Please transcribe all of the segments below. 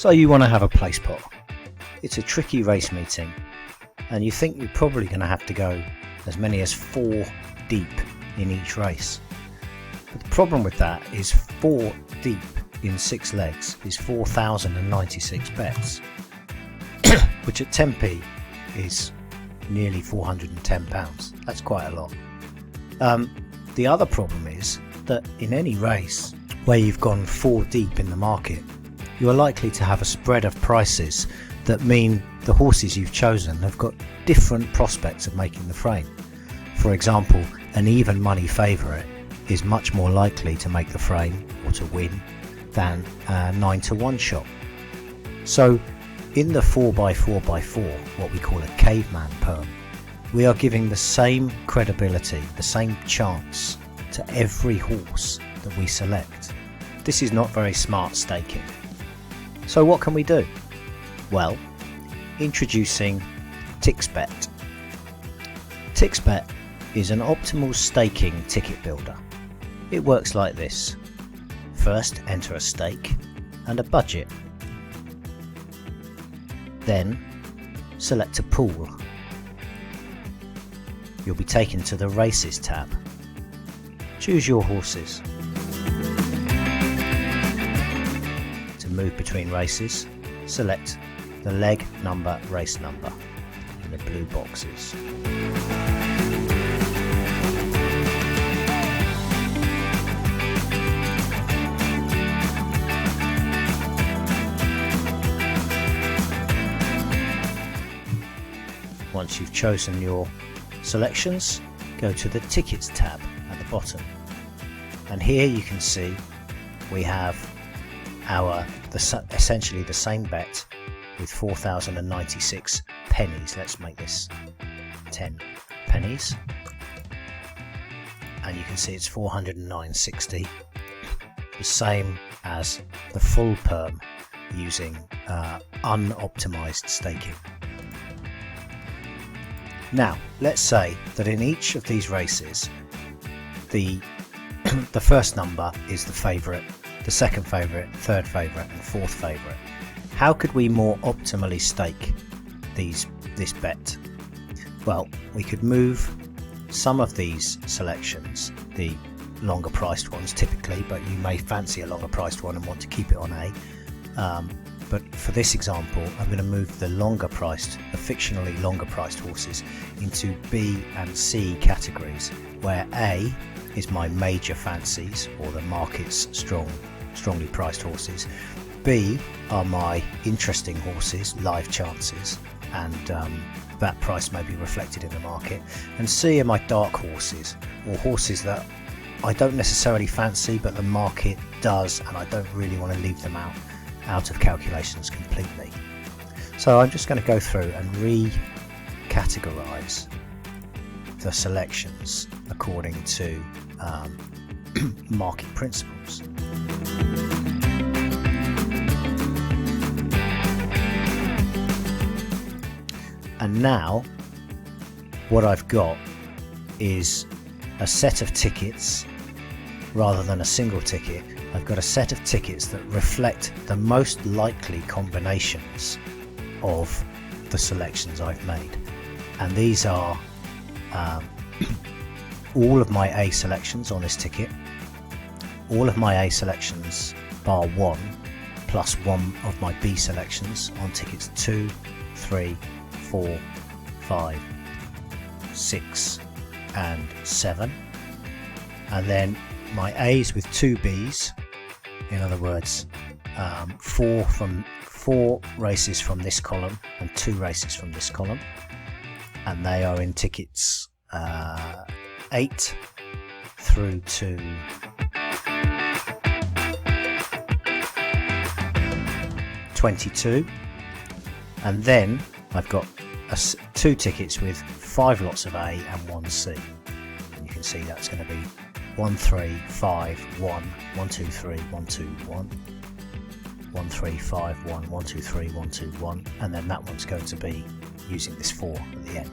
So you want to have a Placepot. It's a tricky race meeting, and you think you're probably going to have to go as many as 4 deep in each race. But the problem with that is 4 deep in 6 legs is 4,096 bets, which at 10p is nearly £410. That's quite a lot. The other problem is that in any race where you've gone 4 deep in the market, you are likely to have a spread of prices that mean the horses you've chosen have got different prospects of making the frame. For example, an even money favourite is much more likely to make the frame or to win than a 9-to-1 shot. So in the 4x4x4, what we call a caveman perm, we are giving the same credibility, the same chance to every horse that we select. This is not very smart staking. So what can we do? Well, introducing TixBet. TixBet is an optimal staking ticket builder. It works like this. First, enter a stake and a budget. Then, select a pool. You'll be taken to the Races tab. Choose your horses. To move between races, select the leg number, race number in the blue boxes. Once you've chosen your selections, go to the Tickets tab at the bottom, and here you can see we have essentially the same bet with 4,096 pennies. Let's make this 10 pennies, and you can see it's 409.60, the same as the full perm using unoptimized staking. Now, let's say that in each of these races, the first number is the favourite, the second favourite, third favourite and fourth favourite. How could we more optimally stake this bet? Well, we could move some of these selections, the longer priced ones typically, but you may fancy a longer priced one and want to keep it on A. But for this example, I'm going to move the fictionally longer priced horses into B and C categories, where A is my major fancies, or the market's strongly priced horses. B are my interesting horses, live chances, and that price may be reflected in the market. And C are my dark horses, or horses that I don't necessarily fancy, but the market does, and I don't really want to leave them out of calculations completely. So I'm just going to go through and recategorize the selections according to market principles. And now what I've got is a set of tickets rather than a single ticket. I've got a set of tickets that reflect the most likely combinations of the selections I've made, and these are all of my A selections on this ticket, all of my A selections bar 1, plus 1 of my B selections on tickets 2, 3, 4, 5, 6 and 7, and then my A's with 2 B's, in other words 4 races from this column and 2 races from this column, and they are in tickets 8 through to 22, and then I've got 2 tickets with 5 lots of A and 1 C, and you can see that's going to be 1 3 5 1 1 2 3 1 2 1 1 3 5 1 1 2 3 1 2 1, and then that one's going to be using this 4 at the end.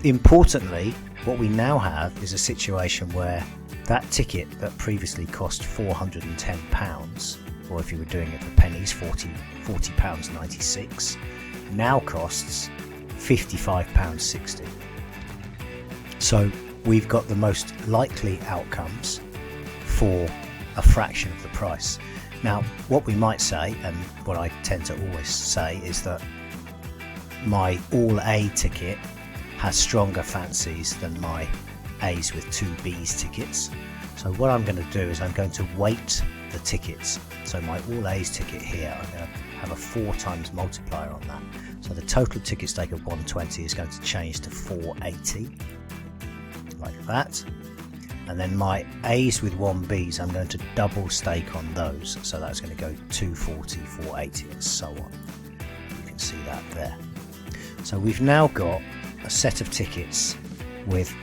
Importantly, what we now have is a situation where that ticket that previously cost £410 or if you were doing it for pennies, £40.96, now costs £55.60. So we've got the most likely outcomes for a fraction of the price. Now, what we might say, and what I tend to always say, is that my all A ticket has stronger fancies than my A's with 2 B's tickets. So what I'm going to do is I'm going to weight the tickets. So my all A's ticket here, I'm going to have a 4 times multiplier on that. So the total ticket stake of 120 is going to change to 480, like that. And then my A's with 1 B's, I'm going to double stake on those. So that's going to go 240, 480 and so on. You can see that there. So we've now got a set of tickets with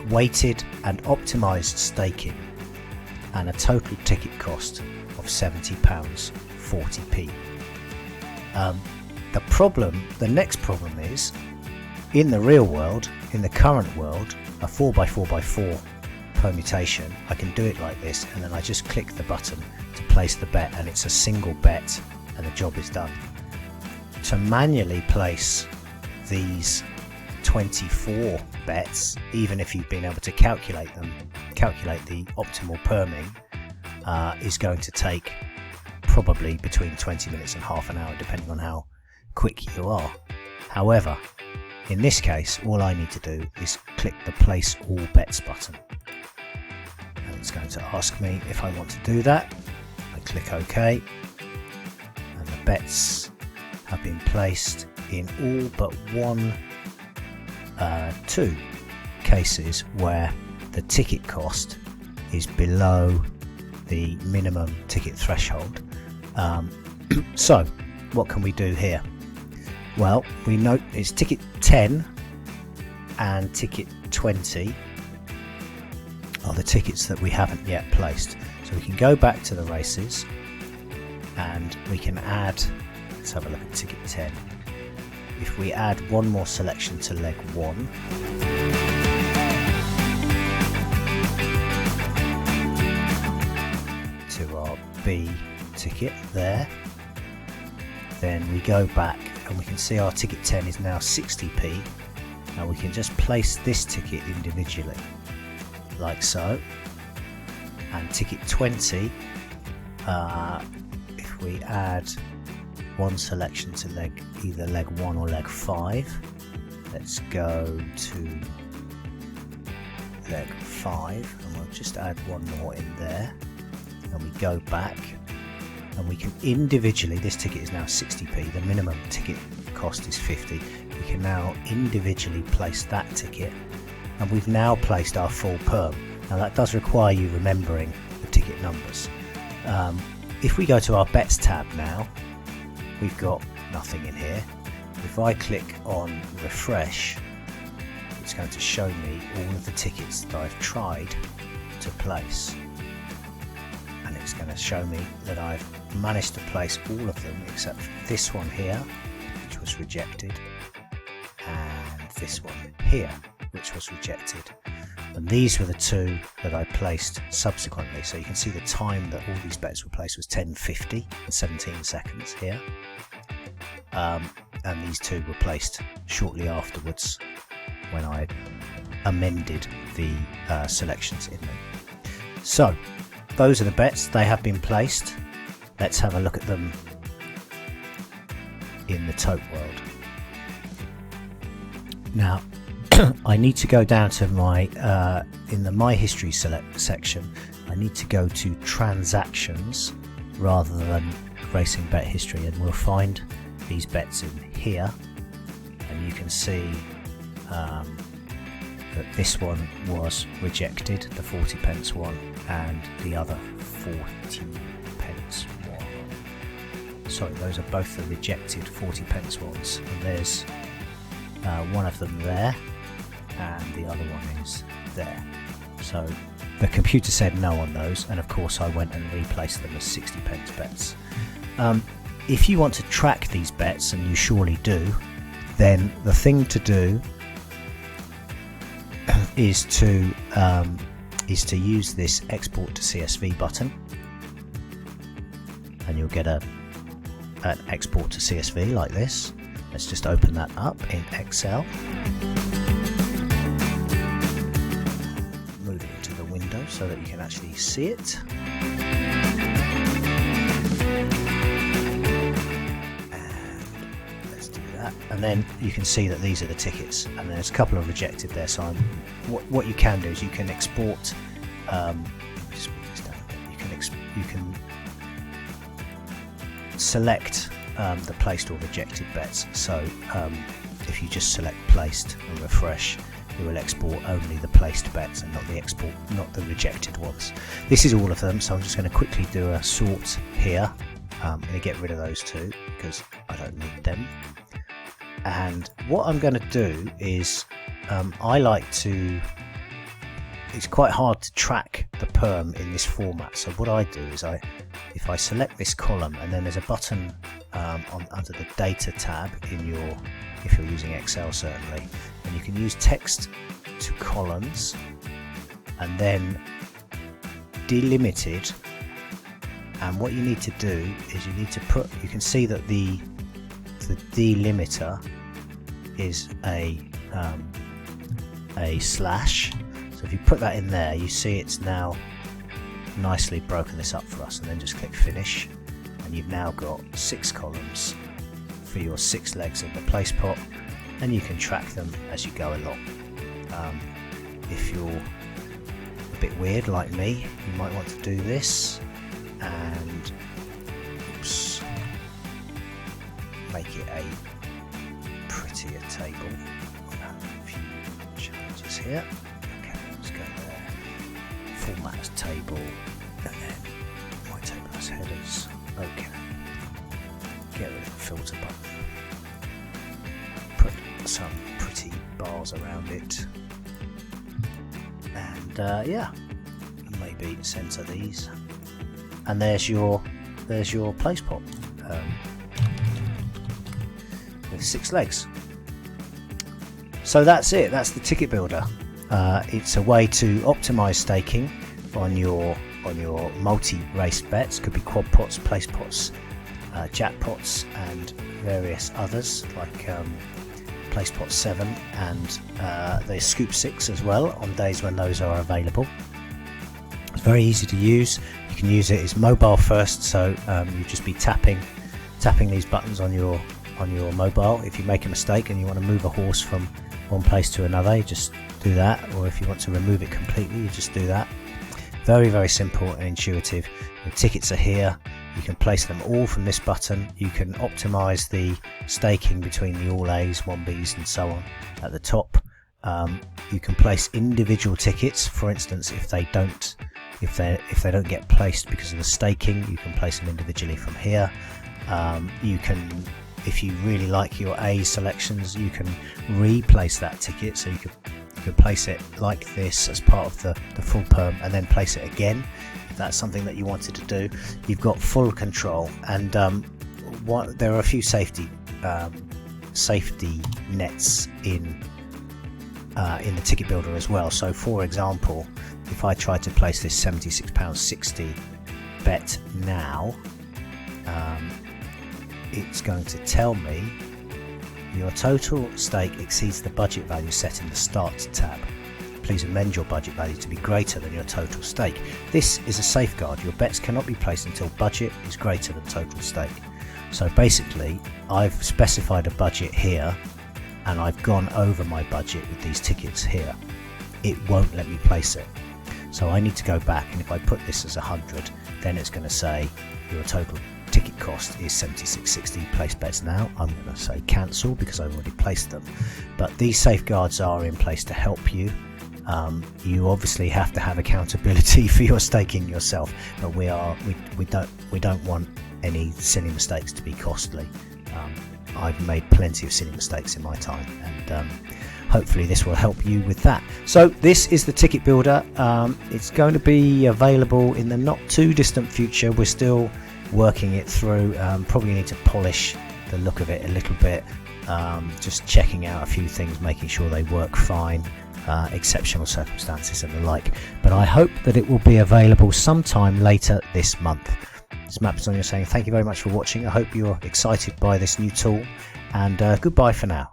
weighted and optimized staking and a total ticket cost of £70.40p. The next problem is, in the real world, in the current world, a 4x4x4 permutation, I can do it like this, and then I just click the button to place the bet, and it's a single bet and the job is done. To manually place these 24 bets, even if you've been able to calculate the optimal perming, is going to take probably between 20 minutes and half an hour, depending on how quick you are. However, in this case, all I need to do is click the place all bets button, and it's going to ask me if I want to do that. I click OK, and the bets have been placed in all but two cases where the ticket cost is below the minimum ticket threshold. So what can we do here? Well, we note it's ticket 10 and ticket 20 are the tickets that we haven't yet placed. So we can go back to the races and we can add, let's have a look at ticket 10. If we add one more selection to leg 1, to our B ticket there, then we go back and we can see our ticket 10 is now 60p. Now we can just place this ticket individually, like so, and ticket 20, if we add one selection to either leg 1 or leg 5, let's go to leg 5 and we'll just add one more in there, and we go back and we can individually, this ticket is now 60p, the minimum ticket cost is 50, we can now individually place that ticket, and we've now placed our full perm. Now that does require you remembering the ticket numbers. If we go to our bets tab now, we've got nothing in here. If I click on refresh, it's going to show me all of the tickets that I've tried to place, and it's going to show me that I've managed to place all of them except for this one here, which was rejected, and this one here, which was rejected. And these were the 2 that I placed subsequently. So you can see the time that all these bets were placed was 10:50 and 17 seconds here. And these 2 were placed shortly afterwards when I amended the selections in them. So those are the bets, they have been placed. Let's have a look at them in the tote world. Now I need to go down to my in the My History section. I need to go to Transactions rather than Racing Bet History, and we'll find these bets in here, and you can see that this one was rejected, the 40p one, and the other 40p one. Sorry, those are both the rejected 40p ones, and there's one of them there, and the other one is there. So the computer said no on those, and of course I went and replaced them as 60p bets. If you want to track these bets, and you surely do, then the thing to do is to use this export to CSV button, and you'll get an export to CSV like this. Let's just open that up in Excel. Move it into the window so that you can actually see it. And then you can see that these are the tickets, and there's a couple of rejected there. So what you can do is you can export. Just move this down a bit. You can select the placed or rejected bets. So if you just select placed and refresh, it will export only the placed bets and not the rejected ones. This is all of them. So I'm just going to quickly do a sort here. I'm going to get rid of those two because I don't need them. And what I'm going to do is it's quite hard to track the perm in this format. So what I do is if I select this column, and then there's a button under the data tab if you're using Excel certainly, and you can use text to columns and then delimited. And what you need to do is you can see that the delimiter is a slash. So if you put that in there, you see it's now nicely broken this up for us, and then just click finish, and you've now got 6 columns for your 6 legs of the Placepot, and you can track them as you go along. If you're a bit weird like me, you might want to do this and make it a prettier table. A few changes here. Okay, let's go there. Format as table, and then my table as headers. Okay. Get rid of the filter button. Put some pretty bars around it, and yeah, maybe center these. And there's your Placepot. With 6 legs. So that's it. That's the ticket builder. It's a way to optimize staking on your multi-race bets. Could be quadpots, placepots, jackpots, and various others like Placepot 7 and the Scoop 6 as well on days when those are available. It's very easy to use. You can use it as mobile first, so you just be tapping these buttons on your mobile. If you make a mistake and you want to move a horse from one place to another, you just do that, or if you want to remove it completely, you just do that. Very, very simple and intuitive. The tickets are here. You can place them all from this button. You can optimize the staking between the all A's, 1B's and so on at the top. You can place individual tickets. For instance, if they don't get placed because of the staking, you can place them individually from here. You can, if you really like your A selections, you can replace that ticket, so you could place it like this as part of the full perm, and then place it again if that's something that you wanted to do. You've got full control, and there are a few safety nets in the ticket builder as well. So for example, if I try to place this £76.60 bet now, it's going to tell me your total stake exceeds the budget value set in the Start tab. Please amend your budget value to be greater than your total stake. This is a safeguard. Your bets cannot be placed until budget is greater than total stake. So basically, I've specified a budget here, and I've gone over my budget with these tickets here. It won't let me place it. So I need to go back, and if I put this as 100, then it's going to say your total ticket cost is £76.60. Place bets now. I'm going to say cancel because I've already placed them. But these safeguards are in place to help you. You obviously have to have accountability for your staking yourself, but we don't want any silly mistakes to be costly. I've made plenty of silly mistakes in my time, and hopefully this will help you with that. So this is the ticket builder. It's going to be available in the not too distant future. We're still working it through. Probably need to polish the look of it a little bit, just checking out a few things, making sure they work fine, exceptional circumstances and the like. But I hope that it will be available sometime later this month. It's Matt Pisonia saying thank you very much for watching. I hope you're excited by this new tool, and goodbye for now.